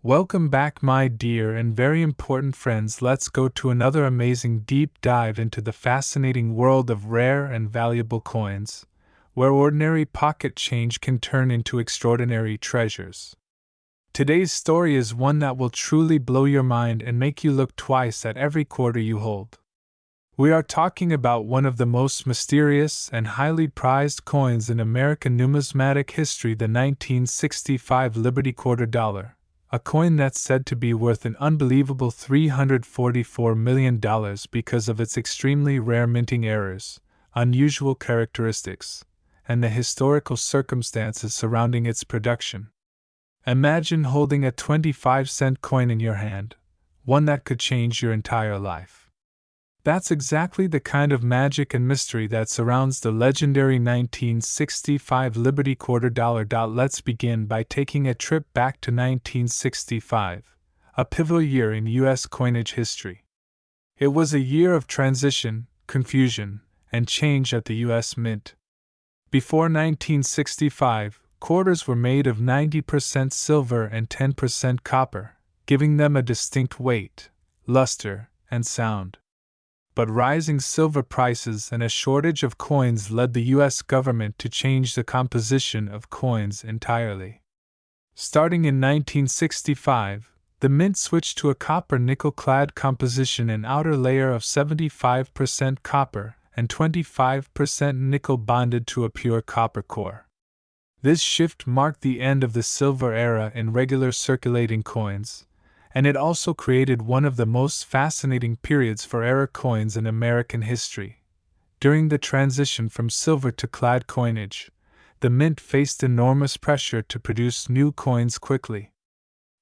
Welcome back, my dear and very important friends. Let's go to another amazing deep dive into the fascinating world of rare and valuable coins, where ordinary pocket change can turn into extraordinary treasures. Today's story is one that will truly blow your mind and make you look twice at every quarter you hold. We are talking about one of the most mysterious and highly prized coins in American numismatic history, the 1965 Liberty Quarter Dollar, a coin that's said to be worth an unbelievable $344 million because of its extremely rare minting errors, unusual characteristics, and the historical circumstances surrounding its production. Imagine holding a 25-cent coin in your hand, one that could change your entire life. That's exactly the kind of magic and mystery that surrounds the legendary 1965 Liberty Quarter Dollar. Let's begin by taking a trip back to 1965, a pivotal year in U.S. coinage history. It was a year of transition, confusion, and change at the U.S. Mint. Before 1965, quarters were made of 90% silver and 10% copper, giving them a distinct weight, luster, and sound. But rising silver prices and a shortage of coins led the U.S. government to change the composition of coins entirely. Starting in 1965, the Mint switched to a copper-nickel clad composition, an outer layer of 75% copper and 25% nickel bonded to a pure copper core. This shift marked the end of the silver era in regular circulating coins, and it also created one of the most fascinating periods for era coins in American history. During the transition from silver to clad coinage, the Mint faced enormous pressure to produce new coins quickly.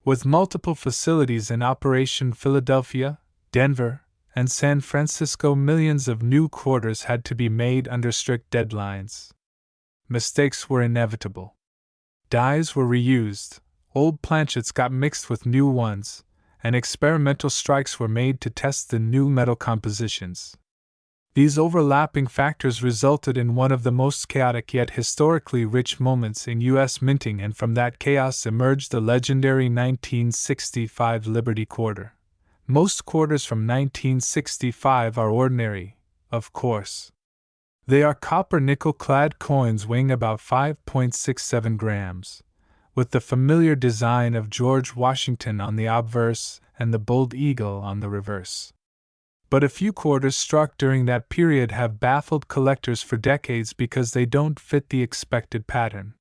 With multiple facilities in operation, Philadelphia, Denver, and San Francisco, millions of new quarters had to be made under strict deadlines. Mistakes were inevitable. Dies were reused, old planchets got mixed with new ones, and experimental strikes were made to test the new metal compositions. These overlapping factors resulted in one of the most chaotic yet historically rich moments in U.S. minting, and from that chaos emerged the legendary 1965 Liberty Quarter. Most quarters from 1965 are ordinary, of course. They are copper-nickel clad coins weighing about 5.67 grams, with the familiar design of George Washington on the obverse and the bold eagle on the reverse. But a few quarters struck during that period have baffled collectors for decades because they don't fit the expected pattern.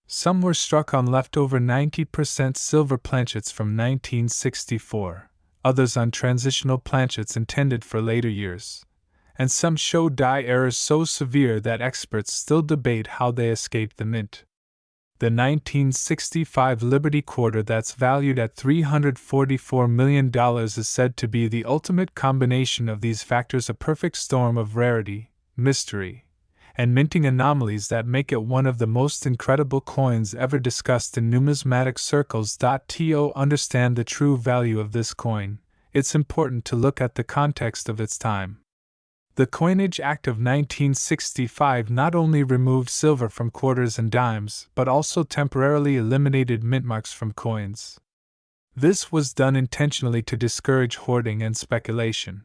Some were struck on leftover 90% silver planchets from 1964, others on transitional planchets intended for later years, and some showed die errors so severe that experts still debate how they escaped the Mint. The 1965 Liberty Quarter, that's valued at $344 million, is said to be the ultimate combination of these factors, a perfect storm of rarity, mystery, and minting anomalies that make it one of the most incredible coins ever discussed in numismatic circles. To understand the true value of this coin, it's important to look at the context of its time. The Coinage Act of 1965 not only removed silver from quarters and dimes, but also temporarily eliminated mint marks from coins. This was done intentionally to discourage hoarding and speculation.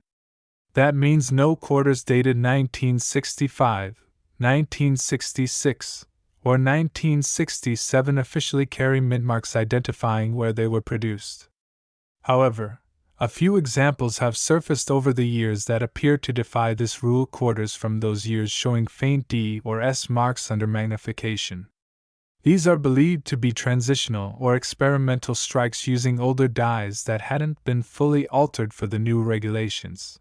That means no quarters dated 1965, 1966, or 1967 officially carry mint marks identifying where they were produced. However, a few examples have surfaced over the years that appear to defy this rule, quarters from those years showing faint D or S marks under magnification. These are believed to be transitional or experimental strikes using older dies that hadn't been fully altered for the new regulations.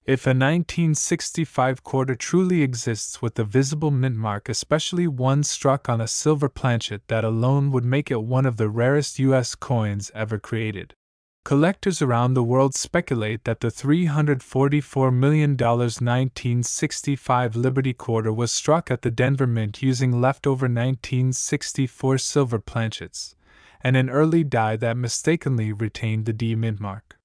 If a 1965 quarter truly exists with a visible mint mark, especially one struck on a silver planchet, that alone would make it one of the rarest U.S. coins ever created. Collectors around the world speculate that the $344 million 1965 Liberty Quarter was struck at the Denver Mint using leftover 1964 silver planchets, and an early die that mistakenly retained the D mint mark.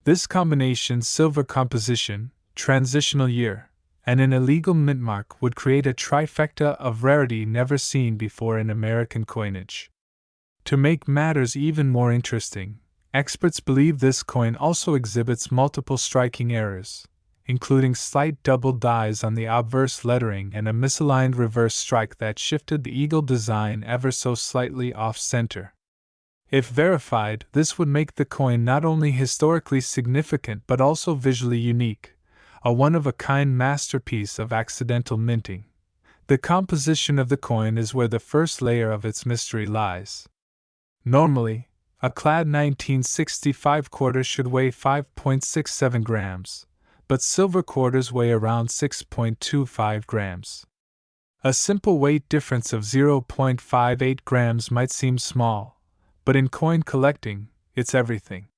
This combination, silver composition, transitional year, and an illegal mint mark, would create a trifecta of rarity never seen before in American coinage. To make matters even more interesting, experts believe this coin also exhibits multiple striking errors, including slight double dies on the obverse lettering and a misaligned reverse strike that shifted the eagle design ever so slightly off-center. If verified, this would make the coin not only historically significant but also visually unique, a one-of-a-kind masterpiece of accidental minting. The composition of the coin is where the first layer of its mystery lies. Normally, a clad 1965 quarter should weigh 5.67 grams, but silver quarters weigh around 6.25 grams. A simple weight difference of 0.58 grams might seem small, but in coin collecting, it's everything.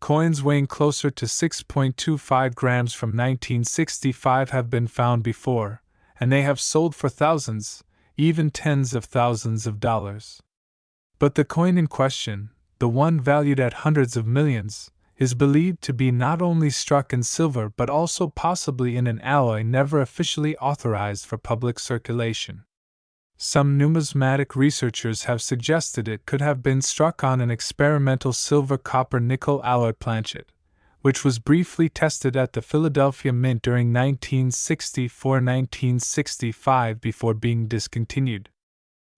Coins weighing closer to 6.25 grams from 1965 have been found before, and they have sold for thousands, even tens of thousands of dollars. But the coin in question, the one valued at hundreds of millions, is believed to be not only struck in silver but also possibly in an alloy never officially authorized for public circulation. Some numismatic researchers have suggested it could have been struck on an experimental silver-copper-nickel alloy planchet, which was briefly tested at the Philadelphia Mint during 1964-1965 before being discontinued.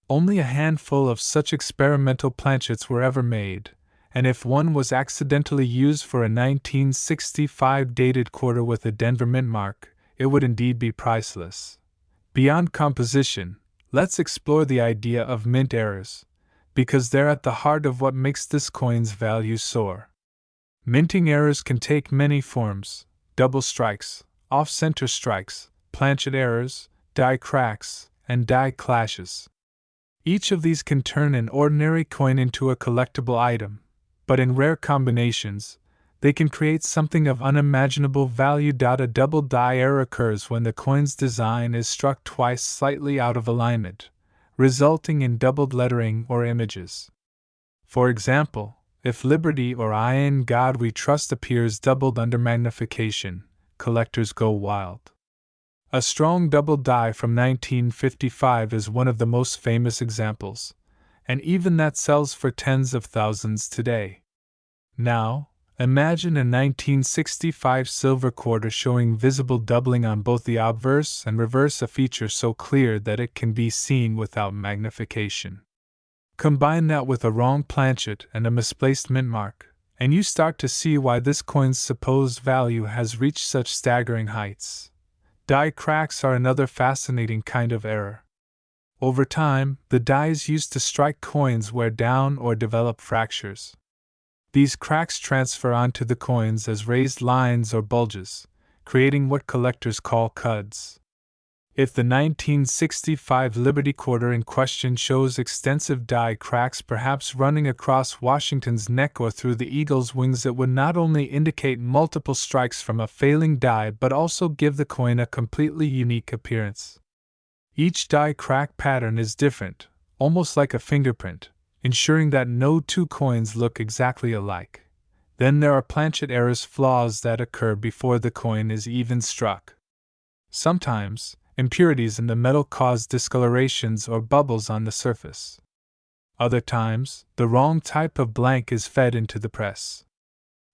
Only a handful of such experimental planchets were ever made, and if one was accidentally used for a 1965 dated quarter with a Denver Mint mark, it would indeed be priceless. Beyond composition, let's explore the idea of mint errors, because they're at the heart of what makes this coin's value soar. Minting errors can take many forms: double strikes, off-center strikes, planchet errors, die cracks, and die clashes. Each of these can turn an ordinary coin into a collectible item, but in rare combinations, they can create something of unimaginable value. A double die error occurs when the coin's design is struck twice slightly out of alignment, resulting in doubled lettering or images. For example, if Liberty or I in God We Trust appears doubled under magnification, collectors go wild. A strong double die from 1955 is one of the most famous examples, and even that sells for tens of thousands today. Now, imagine a 1965 silver quarter showing visible doubling on both the obverse and reverse, a feature so clear that it can be seen without magnification. Combine that with a wrong planchet and a misplaced mint mark, and you start to see why this coin's supposed value has reached such staggering heights. Die cracks are another fascinating kind of error. Over time, the dies used to strike coins wear down or develop fractures. These cracks transfer onto the coins as raised lines or bulges, creating what collectors call cuds. If the 1965 Liberty quarter in question shows extensive die cracks perhaps running across Washington's neck or through the eagle's wings, it would not only indicate multiple strikes from a failing die but also give the coin a completely unique appearance. Each die crack pattern is different, almost like a fingerprint, ensuring that no two coins look exactly alike. Then there are planchet errors, flaws that occur before the coin is even struck. Sometimes, impurities in the metal cause discolorations or bubbles on the surface. Other times, the wrong type of blank is fed into the press.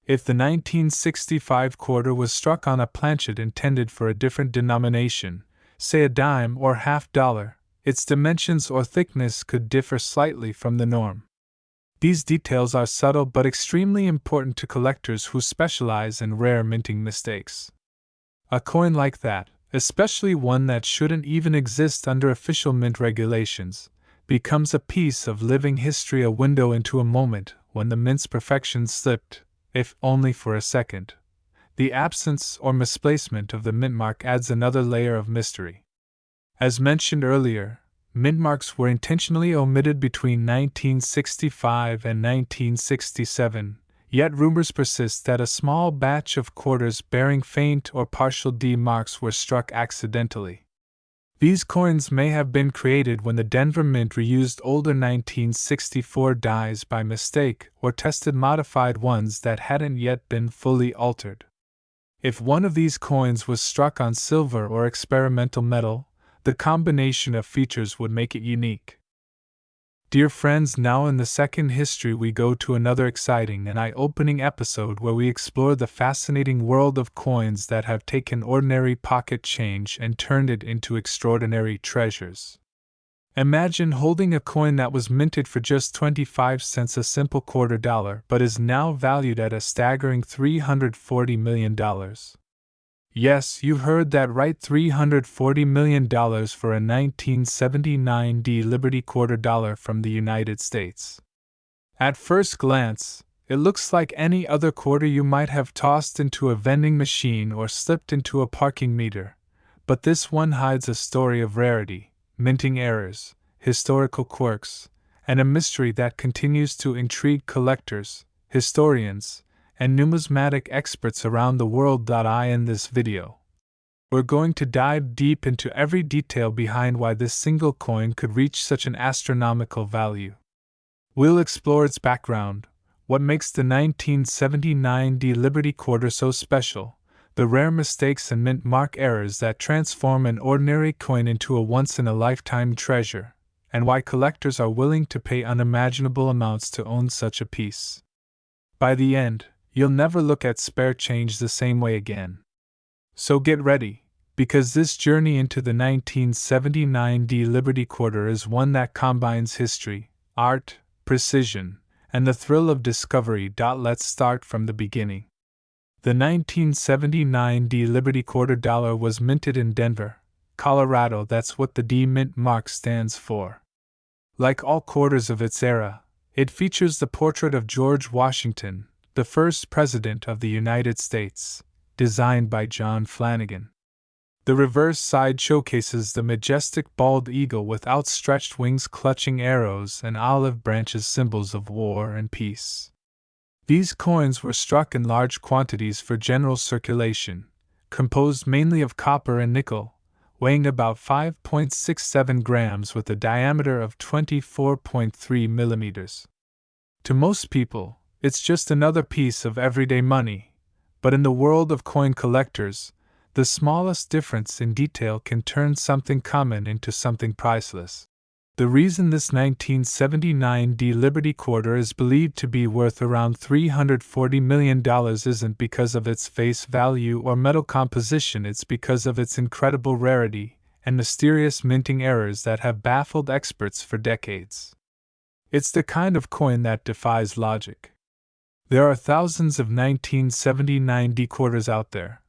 If the 1965 quarter was struck on a planchet intended for a different denomination, say a dime or $50, its dimensions or thickness could differ slightly from the norm. These details are subtle but extremely important to collectors who specialize in rare minting mistakes. A coin like that, especially one that shouldn't even exist under official mint regulations, becomes a piece of living history, a window into a moment when the mint's perfection slipped, if only for a second. The absence or misplacement of the mint mark adds another layer of mystery. As mentioned earlier, mint marks were intentionally omitted between 1965 and 1967, yet rumors persist that a small batch of quarters bearing faint or partial D marks were struck accidentally. These coins may have been created when the Denver Mint reused older 1964 dies by mistake or tested modified ones that hadn't yet been fully altered. If one of these coins was struck on silver or experimental metal, the combination of features would make it unique. Dear friends, now in the second history we go to another exciting and eye-opening episode where we explore the fascinating world of coins that have taken ordinary pocket change and turned it into extraordinary treasures. Imagine holding a coin that was minted for just 25 cents, a simple $quarter, but is now valued at a staggering $340 million. Yes, you heard that right, $340 million for a 1979 Liberty $quarter from the United States. At first glance, it looks like any other quarter you might have tossed into a vending machine or slipped into a parking meter, but this one hides a story of rarity, minting errors, historical quirks, and a mystery that continues to intrigue collectors, historians, and numismatic experts around the world. In this video, we're going to dive deep into every detail behind why this single coin could reach such an astronomical value. We'll explore its background, what makes the 1979 Liberty quarter so special, the rare mistakes and mint mark errors that transform an ordinary coin into a once-in-a-lifetime treasure, and why collectors are willing to pay unimaginable amounts to own such a piece. By the end, you'll never look at spare change the same way again. So get ready, because this journey into the 1979 Liberty quarter is one that combines history, art, precision, and the thrill of discovery. Let's start from the beginning. The 1979 Liberty $quarter was minted in Denver, Colorado. That's what the D mint mark stands for. Like all quarters of its era, it features the portrait of George Washington, the first President of the United States, designed by John Flanagan. The reverse side showcases the majestic bald eagle with outstretched wings clutching arrows and olive branches, symbols of war and peace. These coins were struck in large quantities for general circulation, composed mainly of copper and nickel, weighing about 5.67 grams with a diameter of 24.3 millimeters. To most people, it's just another piece of everyday money, but in the world of coin collectors, the smallest difference in detail can turn something common into something priceless. The reason this 1979 Liberty quarter is believed to be worth around $340 million isn't because of its face value or metal composition, it's because of its incredible rarity and mysterious minting errors that have baffled experts for decades. It's the kind of coin that defies logic. There are thousands of 1979 quarters out there,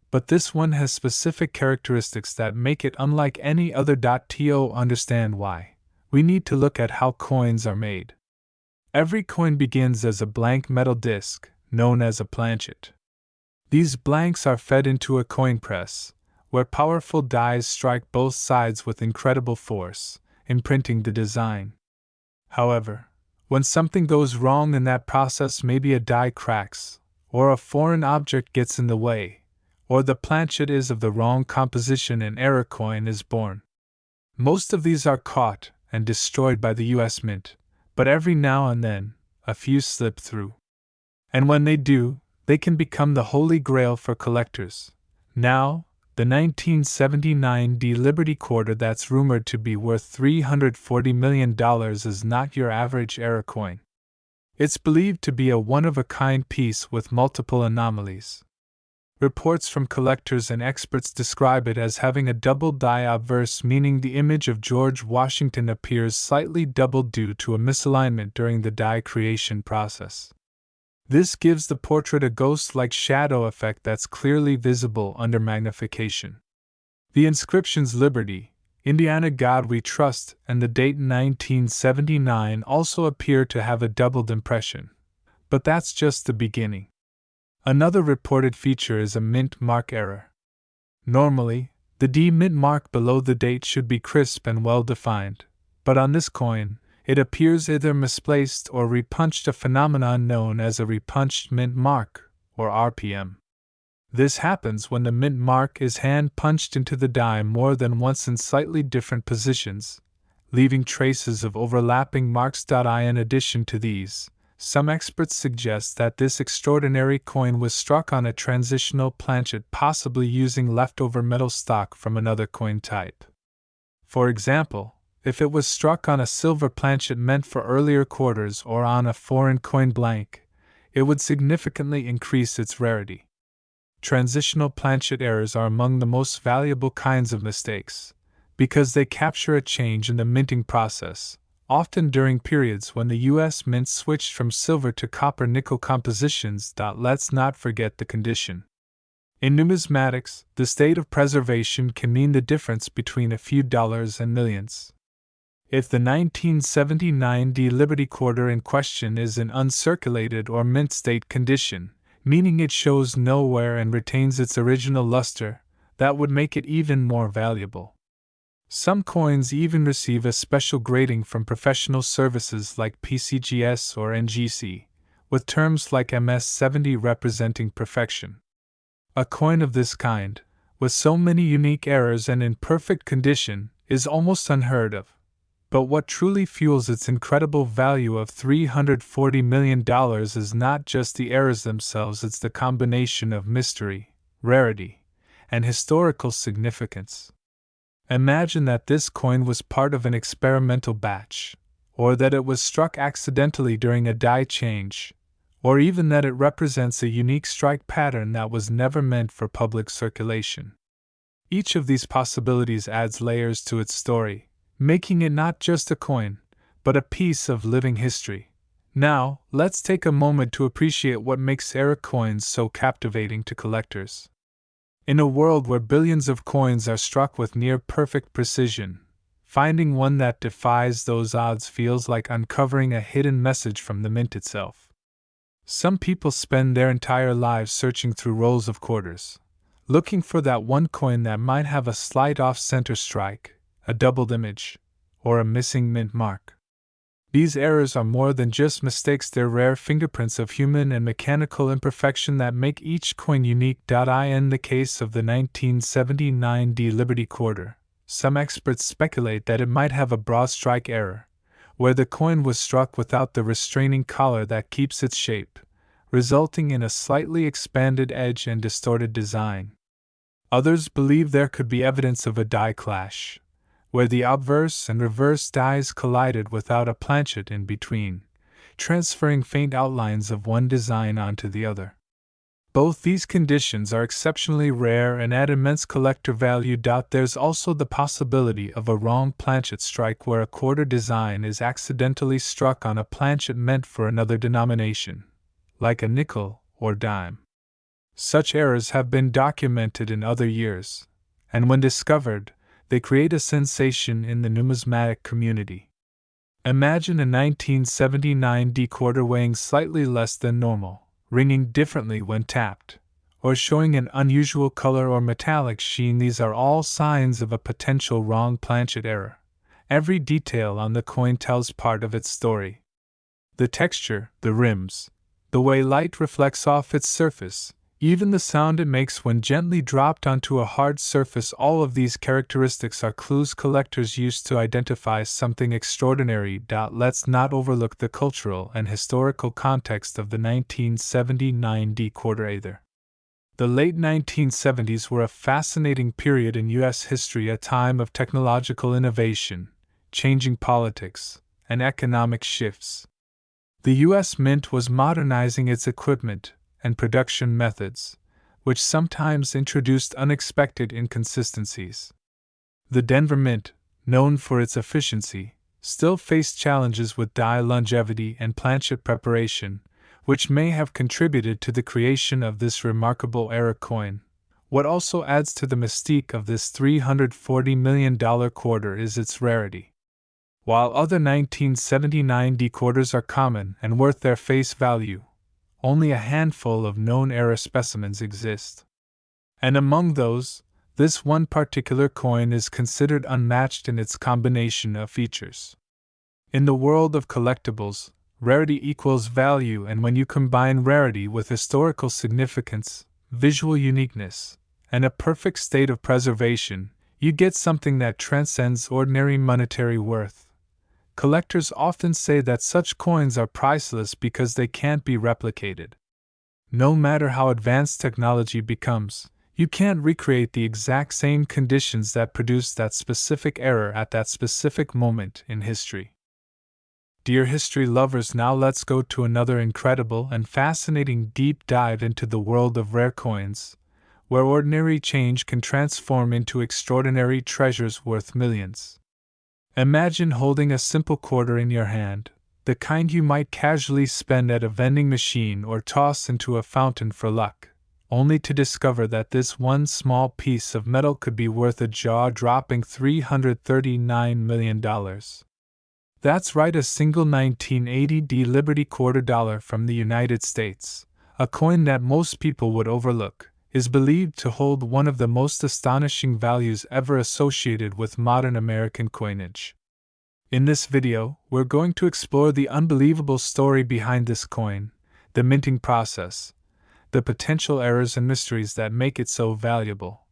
but this one has specific characteristics that make it unlike any other. To understand why, we need to look at how coins are made. Every coin begins as a blank metal disc, known as a planchet. These blanks are fed into a coin press, where powerful dies strike both sides with incredible force, imprinting the design. However, when something goes wrong in that process, maybe a die cracks, or a foreign object gets in the way, or the planchet is of the wrong composition, an error coin is born. Most of these are caught and destroyed by the US Mint, but every now and then, a few slip through. And when they do, they can become the holy grail for collectors. Now, the 1979 Liberty quarter that's rumored to be worth $340 million is not your average error coin. It's believed to be a one-of-a-kind piece with multiple anomalies. Reports from collectors and experts describe it as having a double die obverse, meaning the image of George Washington appears slightly doubled due to a misalignment during the die creation process. This gives the portrait a ghost-like shadow effect that's clearly visible under magnification. The inscriptions Liberty, Indiana God We Trust, and the date 1979 also appear to have a doubled impression. But that's just the beginning. Another reported feature is a mint mark error. Normally, the D mint mark below the date should be crisp and well defined, but on this coin, it appears either misplaced or repunched, a phenomenon known as a repunched mint mark, or RPM. This happens when the mint mark is hand punched into the die more than once in slightly different positions, leaving traces of overlapping marks. In addition to these, some experts suggest that this extraordinary coin was struck on a transitional planchet, possibly using leftover metal stock from another coin type. For example, if it was struck on a silver planchet meant for earlier quarters or on a foreign coin blank, it would significantly increase its rarity. Transitional planchet errors are among the most valuable kinds of mistakes, because they capture a change in the minting process, often during periods when the U.S. Mint switched from silver to copper-nickel compositions. Let's not forget the condition. In numismatics, the state of preservation can mean the difference between a few dollars and millions. If the 1979 Liberty quarter in question is in uncirculated or mint state condition, meaning it shows no wear and retains its original luster, that would make it even more valuable. Some coins even receive a special grading from professional services like PCGS or NGC, with terms like MS70 representing perfection. A coin of this kind, with so many unique errors and in perfect condition, is almost unheard of. But what truly fuels its incredible value of $340 million is not just the errors themselves, it's the combination of mystery, rarity, and historical significance. Imagine that this coin was part of an experimental batch, or that it was struck accidentally during a die change, or even that it represents a unique strike pattern that was never meant for public circulation. Each of these possibilities adds layers to its story, making it not just a coin, but a piece of living history. Now, let's take a moment to appreciate what makes era coins so captivating to collectors. In a world where billions of coins are struck with near-perfect precision, finding one that defies those odds feels like uncovering a hidden message from the mint itself. Some people spend their entire lives searching through rolls of quarters, looking for that one coin that might have a slight off-center strike, a doubled image, or a missing mint mark. These errors are more than just mistakes, they're rare fingerprints of human and mechanical imperfection that make each coin unique. In the case of the 1979 Liberty quarter, some experts speculate that it might have a broad strike error, where the coin was struck without the restraining collar that keeps its shape, resulting in a slightly expanded edge and distorted design. Others believe there could be evidence of a die clash, where the obverse and reverse dies collided without a planchet in between, transferring faint outlines of one design onto the other. Both these conditions are exceptionally rare and add immense collector value. There's also the possibility of a wrong planchet strike, where a quarter design is accidentally struck on a planchet meant for another denomination, like a nickel or dime. Such errors have been documented in other years, and when discovered, they create a sensation in the numismatic community. Imagine a 1979 quarter weighing slightly less than normal, ringing differently when tapped, or showing an unusual color or metallic sheen. These are all signs of a potential wrong planchet error. Every detail on the coin tells part of its story. The texture, the rims, the way light reflects off its surface, even the sound it makes when gently dropped onto a hard surface, all of these characteristics are clues collectors use to identify something extraordinary. Let's not overlook the cultural and historical context of the 1979 quarter either. The late 1970s were a fascinating period in U.S. history, a time of technological innovation, changing politics, and economic shifts. The U.S. Mint was modernizing its equipment and production methods, which sometimes introduced unexpected inconsistencies. The Denver Mint, known for its efficiency, still faced challenges with die longevity and planchet preparation, which may have contributed to the creation of this remarkable era coin. What also adds to the mystique of this $340 million quarter is its rarity. While other 1979 quarters are common and worth their face value, only a handful of known era specimens exist. And among those, this one particular coin is considered unmatched in its combination of features. In the world of collectibles, rarity equals value, and when you combine rarity with historical significance, visual uniqueness, and a perfect state of preservation, you get something that transcends ordinary monetary worth. Collectors often say that such coins are priceless because they can't be replicated. No matter how advanced technology becomes, You can't recreate the exact same conditions that produced that specific error at that specific moment in history. Dear history lovers, now let's go to another incredible and fascinating deep dive into the world of rare coins, where ordinary change can transform into extraordinary treasures worth millions. Imagine holding a simple quarter in your hand, the kind you might casually spend at a vending machine or toss into a fountain for luck, only to discover that this one small piece of metal could be worth a jaw-dropping $339 million. That's right, a single 1980 Liberty quarter dollar from the United States, a coin that most people would overlook, is believed to hold one of the most astonishing values ever associated with modern American coinage. In this video, we're going to explore the unbelievable story behind this coin, the minting process, the potential errors and mysteries that make it so valuable,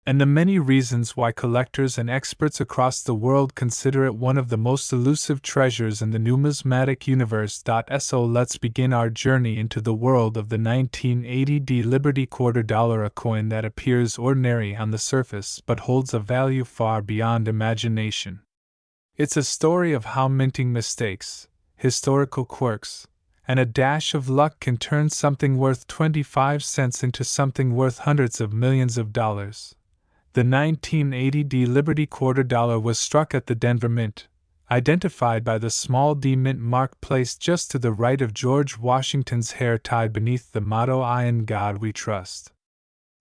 and the many reasons why collectors and experts across the world consider it one of the most elusive treasures in the numismatic universe. So let's begin our journey into the world of the 1980 Liberty quarter dollar, a coin that appears ordinary on the surface but holds a value far beyond imagination. It's a story of how minting mistakes, historical quirks, and a dash of luck can turn something worth 25 cents into something worth hundreds of millions of dollars. The 1980 Liberty quarter dollar was struck at the Denver Mint, identified by the small D mint mark placed just to the right of George Washington's hair tied beneath the motto "In God We Trust."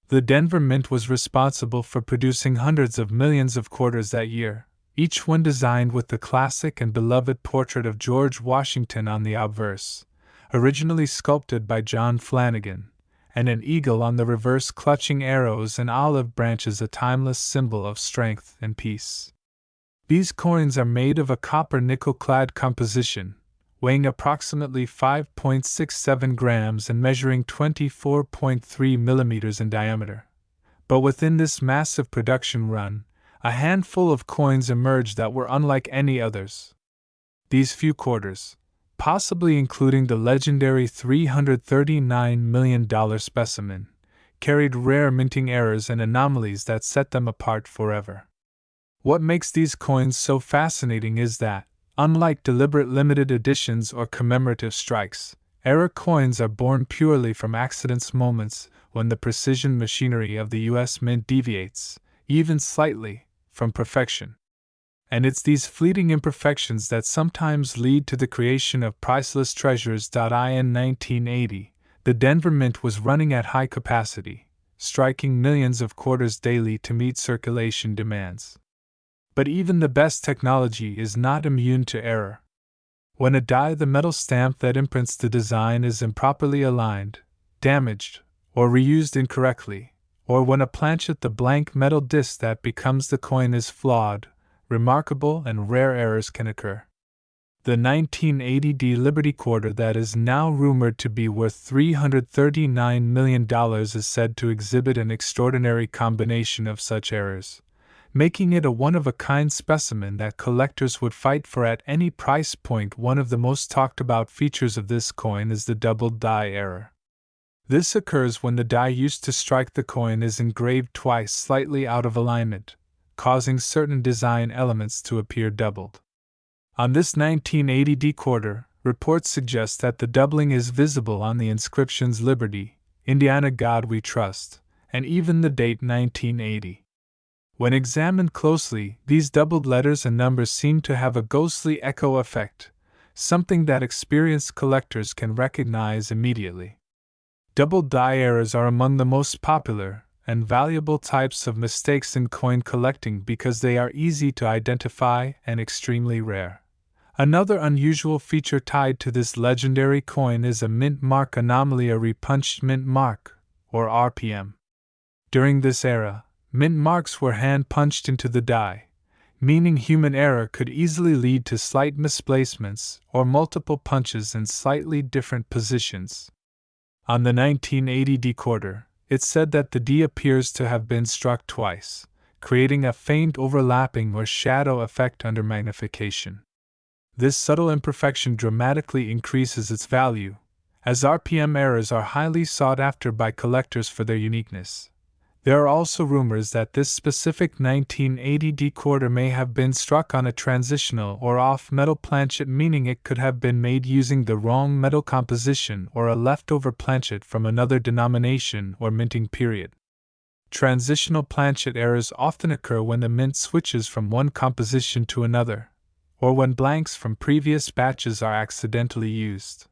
The Denver Mint was responsible for producing hundreds of millions of quarters that year, each one designed with the classic and beloved portrait of George Washington on the obverse, originally sculpted by John Flanagan, and an eagle on the reverse clutching arrows and olive branches, a timeless symbol of strength and peace. These coins are made of a copper-nickel clad composition, weighing approximately 5.67 grams and measuring 24.3 millimeters in diameter. But within this massive production run, a handful of coins emerged that were unlike any others. These few quarters, possibly including the legendary $339 million specimen, carried rare minting errors and anomalies that set them apart forever. What makes these coins so fascinating is that, unlike deliberate limited editions or commemorative strikes, error coins are born purely from accidents, moments when the precision machinery of the U.S. Mint deviates, even slightly, from perfection. And it's these fleeting imperfections that sometimes lead to the creation of priceless treasures. In 1980, the Denver Mint was running at high capacity, striking millions of quarters daily to meet circulation demands. But even the best technology is not immune to error. When a die, the metal stamp that imprints the design, is improperly aligned, damaged, or reused incorrectly, or when a planchet, the blank metal disc that becomes the coin, is flawed, remarkable and rare errors can occur. The 1980 Liberty quarter that is now rumored to be worth $339 million is said to exhibit an extraordinary combination of such errors, making it a one-of-a-kind specimen that collectors would fight for at any price point. One of the most talked about features of this coin is the doubled die error. This occurs when the die used to strike the coin is engraved twice slightly out of alignment, causing certain design elements to appear doubled. On this 1980 quarter, reports suggest that the doubling is visible on the inscriptions "Liberty, Indiana, God We Trust," and even the date 1980. When examined closely, these doubled letters and numbers seem to have a ghostly echo effect, something that experienced collectors can recognize immediately. Double die errors are among the most popular and valuable types of mistakes in coin collecting because they are easy to identify and extremely rare. Another unusual feature tied to this legendary coin is a mint mark anomaly, a repunched mint mark, or RPM. During this era, mint marks were hand-punched into the die, meaning human error could easily lead to slight misplacements or multiple punches in slightly different positions. On the 1980 quarter, it's said that the D appears to have been struck twice, creating a faint overlapping or shadow effect under magnification. This subtle imperfection dramatically increases its value, as RPM errors are highly sought after by collectors for their uniqueness. There are also rumors that this specific 1980 quarter may have been struck on a transitional or off-metal planchet, meaning it could have been made using the wrong metal composition or a leftover planchet from another denomination or minting period. Transitional planchet errors often occur when the mint switches from one composition to another, or when blanks from previous batches are accidentally used.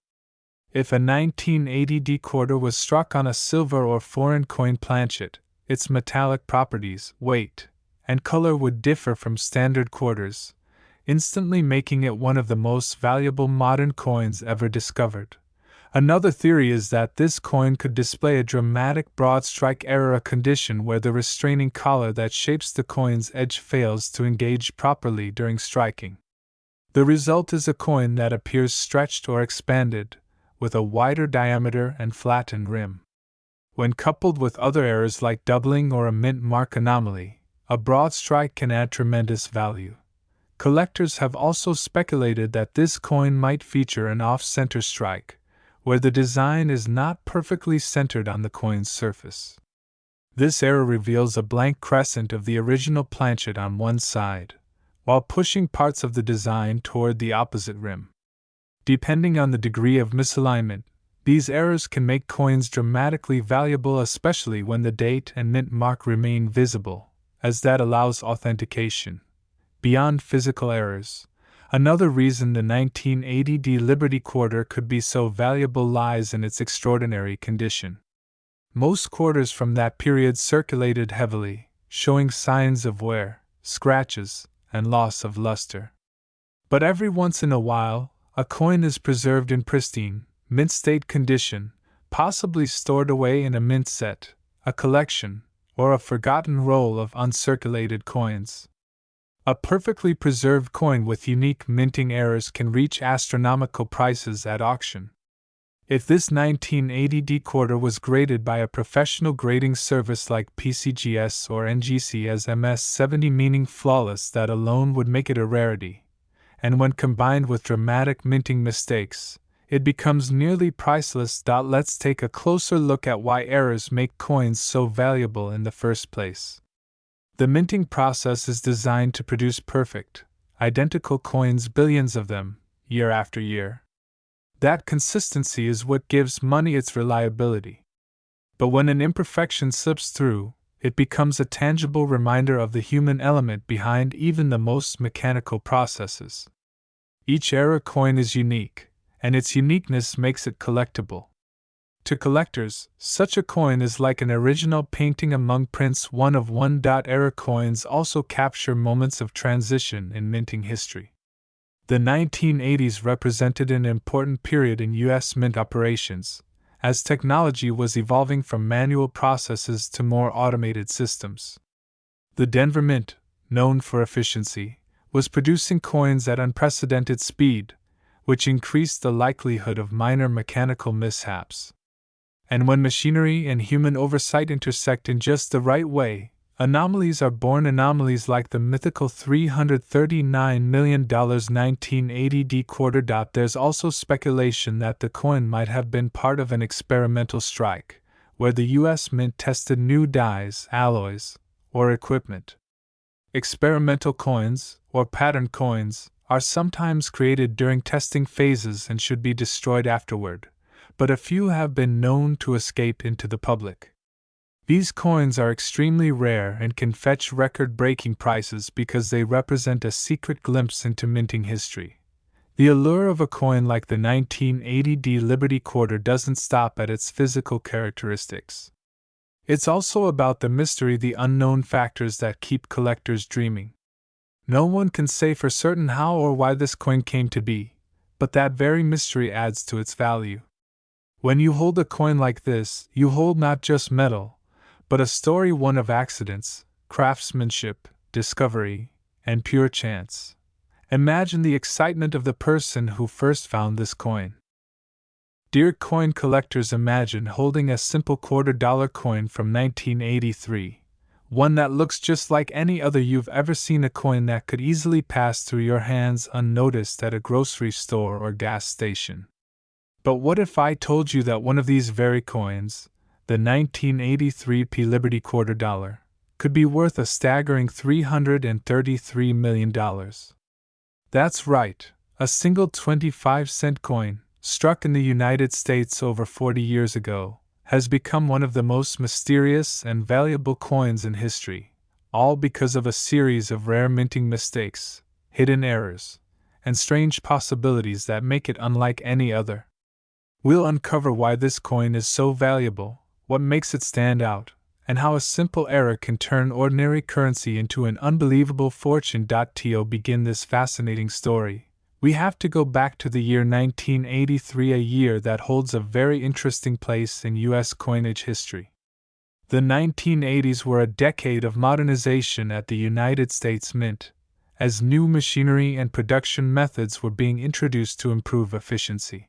If a 1980 quarter was struck on a silver or foreign coin planchet, its metallic properties, weight, and color would differ from standard quarters, instantly making it one of the most valuable modern coins ever discovered. Another theory is that this coin could display a dramatic broad strike error, a condition where the restraining collar that shapes the coin's edge fails to engage properly during striking. The result is a coin that appears stretched or expanded, with a wider diameter and flattened rim. When coupled with other errors like doubling or a mint mark anomaly, a broad strike can add tremendous value. Collectors have also speculated that this coin might feature an off-center strike, where the design is not perfectly centered on the coin's surface. This error reveals a blank crescent of the original planchet on one side, while pushing parts of the design toward the opposite rim. Depending on the degree of misalignment, these errors can make coins dramatically valuable, especially when the date and mint mark remain visible, as that allows authentication. Beyond physical errors, another reason the 1980 Liberty Quarter could be so valuable lies in its extraordinary condition. Most quarters from that period circulated heavily, showing signs of wear, scratches, and loss of luster. But every once in a while, a coin is preserved in pristine, mint-state condition, possibly stored away in a mint set, a collection, or a forgotten roll of uncirculated coins. A perfectly preserved coin with unique minting errors can reach astronomical prices at auction. If this 1980 quarter was graded by a professional grading service like PCGS or NGC as MS70, meaning flawless, that alone would make it a rarity. And when combined with dramatic minting mistakes, it becomes nearly priceless. Let's take a closer look at why errors make coins so valuable in the first place. The minting process is designed to produce perfect, identical coins, billions of them, year after year. That consistency is what gives money its reliability. But when an imperfection slips through, it becomes a tangible reminder of the human element behind even the most mechanical processes. Each error coin is unique, and its uniqueness makes it collectible. To collectors, such a coin is like an original painting among prints. One-of-one error coins also capture moments of transition in minting history. The 1980s represented an important period in U.S. mint operations, as technology was evolving from manual processes to more automated systems. The Denver Mint, known for efficiency, was producing coins at unprecedented speed, which increased the likelihood of minor mechanical mishaps. And when machinery and human oversight intersect in just the right way, anomalies are born. Anomalies like the mythical $339 million 1980 quarter. There's also speculation that the coin might have been part of an experimental strike, where the U.S. Mint tested new dyes, alloys, or equipment. Experimental coins, or pattern coins, are sometimes created during testing phases and should be destroyed afterward, but a few have been known to escape into the public. These coins are extremely rare and can fetch record-breaking prices because they represent a secret glimpse into minting history. The allure of a coin like the 1980 Liberty Quarter doesn't stop at its physical characteristics. It's also about the mystery, the unknown factors that keep collectors dreaming. No one can say for certain how or why this coin came to be, but that very mystery adds to its value. When you hold a coin like this, you hold not just metal, but a story, one of accidents, craftsmanship, discovery, and pure chance. Imagine the excitement of the person who first found this coin. Dear coin collectors, imagine holding a simple $quarter coin from 1983. One that looks just like any other you've ever seen, a coin that could easily pass through your hands unnoticed at a grocery store or gas station. But what if I told you that one of these very coins, the 1983p Liberty quarter dollar, could be worth a staggering $333 million. That's right, a single 25-cent coin, struck in the United States over 40 years ago, has become one of the most mysterious and valuable coins in history, all because of a series of rare minting mistakes, hidden errors, and strange possibilities that make it unlike any other. We'll uncover why this coin is so valuable, what makes it stand out, and how a simple error can turn ordinary currency into an unbelievable fortune. To begin this fascinating story, we have to go back to the year 1983, a year that holds a very interesting place in U.S. coinage history. The 1980s were a decade of modernization at the United States Mint, as new machinery and production methods were being introduced to improve efficiency.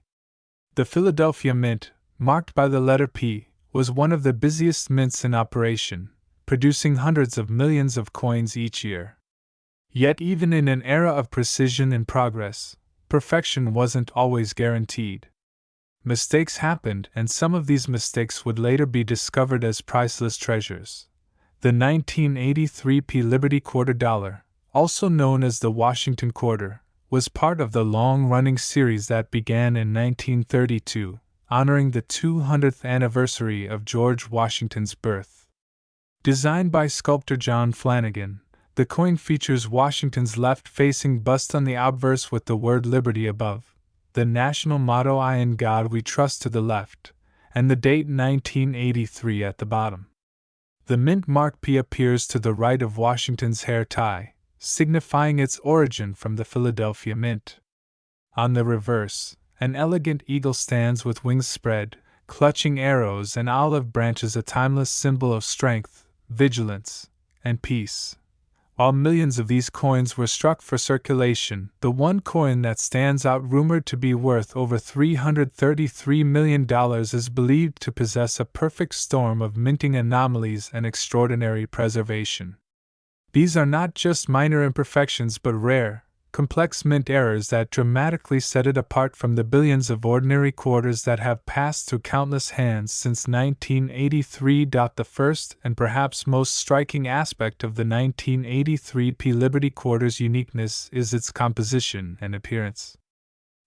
The Philadelphia Mint, marked by the letter P, was one of the busiest mints in operation, producing hundreds of millions of coins each year. Yet even in an era of precision and progress, perfection wasn't always guaranteed. Mistakes happened, and some of these mistakes would later be discovered as priceless treasures. The 1983p Liberty quarter dollar, also known as the Washington quarter, was part of the long-running series that began in 1932, honoring the 200th anniversary of George Washington's birth. Designed by sculptor John Flanagan, the coin features Washington's left-facing bust on the obverse with the word Liberty above, the national motto "I in God We Trust" to the left, and the date 1983 at the bottom. The mint mark P appears to the right of Washington's hair tie, signifying its origin from the Philadelphia Mint. On the reverse, an elegant eagle stands with wings spread, clutching arrows and olive branches, a timeless symbol of strength, vigilance, and peace. While millions of these coins were struck for circulation, the one coin that stands out, rumored to be worth over $333 million, is believed to possess a perfect storm of minting anomalies and extraordinary preservation. These are not just minor imperfections but rare, complex mint errors that dramatically set it apart from the billions of ordinary quarters that have passed through countless hands since 1983. The first and perhaps most striking aspect of the 1983p Liberty quarter's uniqueness is its composition and appearance.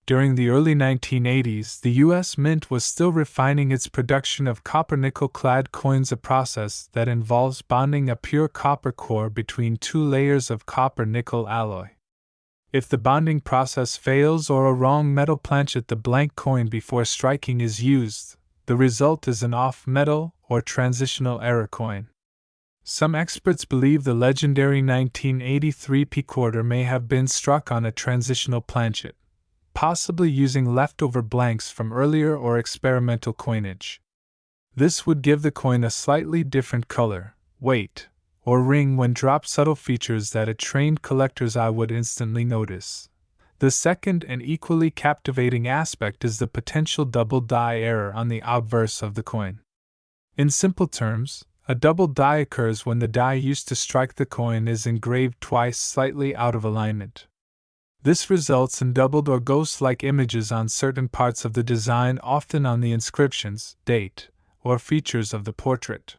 During the early 1980s, the U.S. Mint was still refining its production of copper-nickel clad coins, a process that involves bonding a pure copper core between two layers of copper-nickel alloy. If the bonding process fails or a wrong metal planchet the blank coin before striking is used, the result is an off-metal or transitional error coin. Some experts believe the legendary 1983p quarter may have been struck on a transitional planchet, possibly using leftover blanks from earlier or experimental coinage. This would give the coin a slightly different color, weight, or ring when dropped, subtle features that a trained collector's eye would instantly notice. The second and equally captivating aspect is the potential double die error on the obverse of the coin. In simple terms, a double die occurs when the die used to strike the coin is engraved twice slightly out of alignment. This results in doubled or ghost-like images on certain parts of the design, often on the inscriptions, date, or features of the portrait.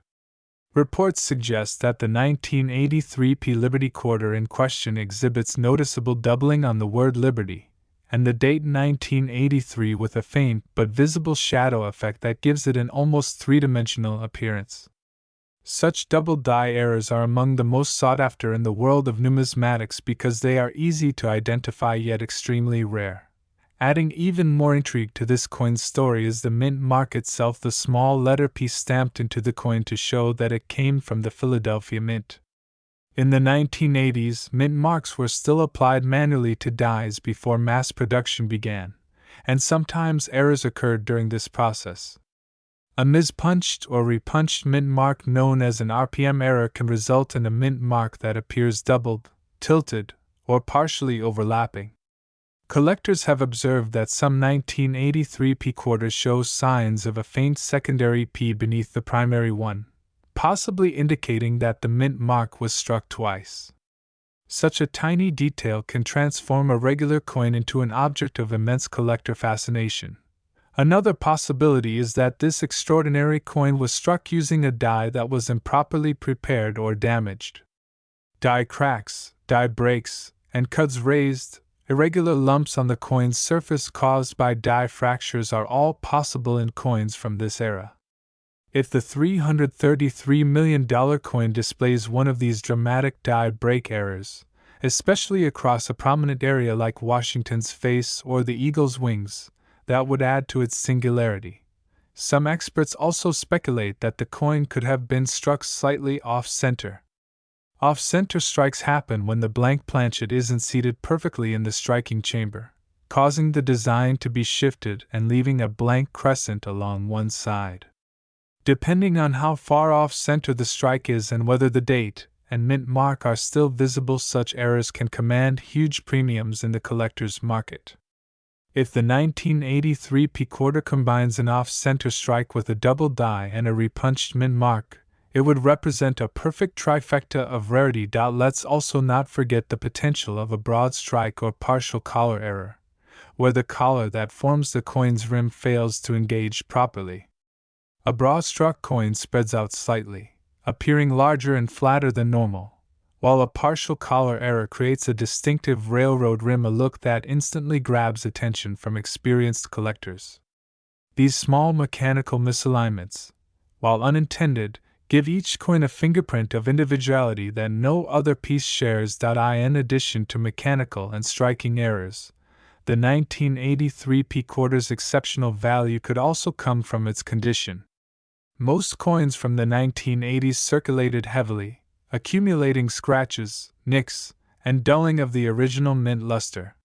Reports suggest that the 1983p Liberty quarter in question exhibits noticeable doubling on the word Liberty, and the date 1983 with a faint but visible shadow effect that gives it an almost three-dimensional appearance. Such double die errors are among the most sought after in the world of numismatics because they are easy to identify yet extremely rare. Adding even more intrigue to this coin's story is the mint mark itself, the small letter P stamped into the coin to show that it came from the Philadelphia Mint. In the 1980s, mint marks were still applied manually to dies before mass production began, and sometimes errors occurred during this process. A mispunched or repunched mint mark known as an RPM error can result in a mint mark that appears doubled, tilted, or partially overlapping. Collectors have observed that some 1983p quarters show signs of a faint secondary P beneath the primary one, possibly indicating that the mint mark was struck twice. Such a tiny detail can transform a regular coin into an object of immense collector fascination. Another possibility is that this extraordinary coin was struck using a die that was improperly prepared or damaged. Die cracks, die breaks, and cuts raised, irregular lumps on the coin's surface caused by die fractures are all possible in coins from this era. If the $333 million coin displays one of these dramatic die break errors, especially across a prominent area like Washington's face or the eagle's wings, that would add to its singularity. Some experts also speculate that the coin could have been struck slightly off-center. Off-center strikes happen when the blank planchet isn't seated perfectly in the striking chamber, causing the design to be shifted and leaving a blank crescent along one side. Depending on how far off-center the strike is and whether the date and mint mark are still visible, such errors can command huge premiums in the collector's market. If the 1983 P quarter combines an off-center strike with a double die and a repunched mint mark, it would represent a perfect trifecta of rarity. Let's also not forget the potential of a broad strike or partial collar error, where the collar that forms the coin's rim fails to engage properly. A broad-struck coin spreads out slightly, appearing larger and flatter than normal, while a partial collar error creates a distinctive railroad rim, a look that instantly grabs attention from experienced collectors. These small mechanical misalignments, while unintended, give each coin a fingerprint of individuality that no other piece shares. In addition to mechanical and striking errors, the 1983 P quarter's exceptional value could also come from its condition. Most coins from the 1980s circulated heavily, accumulating scratches, nicks, and dulling of the original mint luster.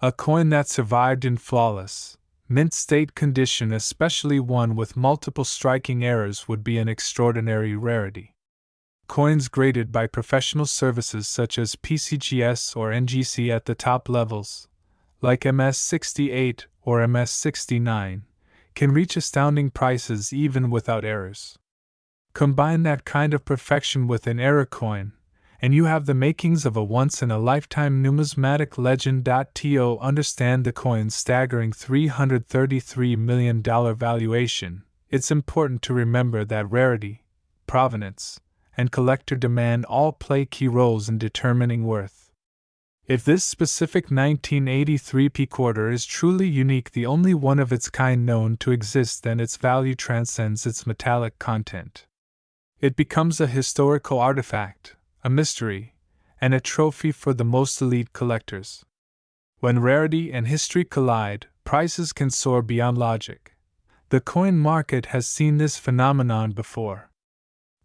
A coin that survived in flawless, mint state condition, especially one with multiple striking errors, would be an extraordinary rarity. Coins graded by professional services such as PCGS or NGC at the top levels, like MS-68 or MS-69, can reach astounding prices even without errors. Combine that kind of perfection with an error coin, and you have the makings of a once-in-a-lifetime numismatic legend. To understand the coin's staggering $333 million valuation, it's important to remember that rarity, provenance, and collector demand all play key roles in determining worth. If this specific 1983 P quarter is truly unique, the only one of its kind known to exist, then its value transcends its metallic content. It becomes a historical artifact, a mystery, and a trophy for the most elite collectors. When rarity and history collide, prices can soar beyond logic. The coin market has seen this phenomenon before.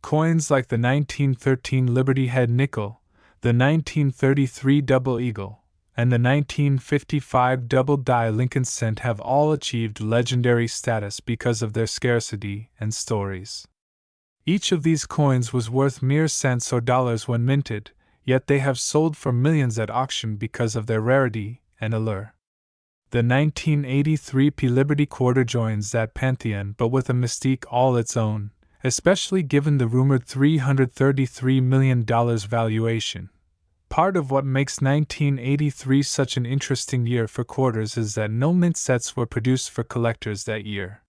Coins like the 1913 Liberty Head nickel, the 1933 Double Eagle, and the 1955 Double Die Lincoln Cent have all achieved legendary status because of their scarcity and stories. Each of these coins was worth mere cents or dollars when minted, yet they have sold for millions at auction because of their rarity and allure. The 1983 P Liberty quarter joins that pantheon, but with a mystique all its own, especially given the rumored $333 million valuation. Part of what makes 1983 such an interesting year for quarters is that no mint sets were produced for collectors that year.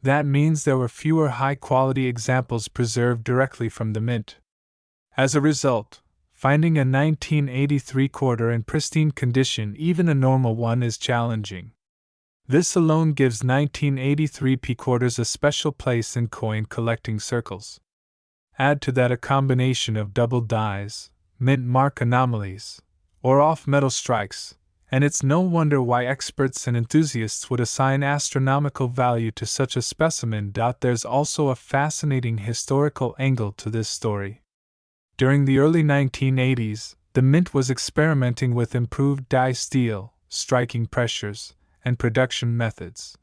That means there were fewer high-quality examples preserved directly from the mint. As a result, finding a 1983 quarter in pristine condition, even a normal one, is challenging. This alone gives 1983 P quarters a special place in coin collecting circles. Add to that a combination of double dies, mint mark anomalies, or off-metal strikes, and it's no wonder why experts and enthusiasts would assign astronomical value to such a specimen. There's also a fascinating historical angle to this story. During the early 1980s, the mint was experimenting with improved die steel, striking pressures, and production methods.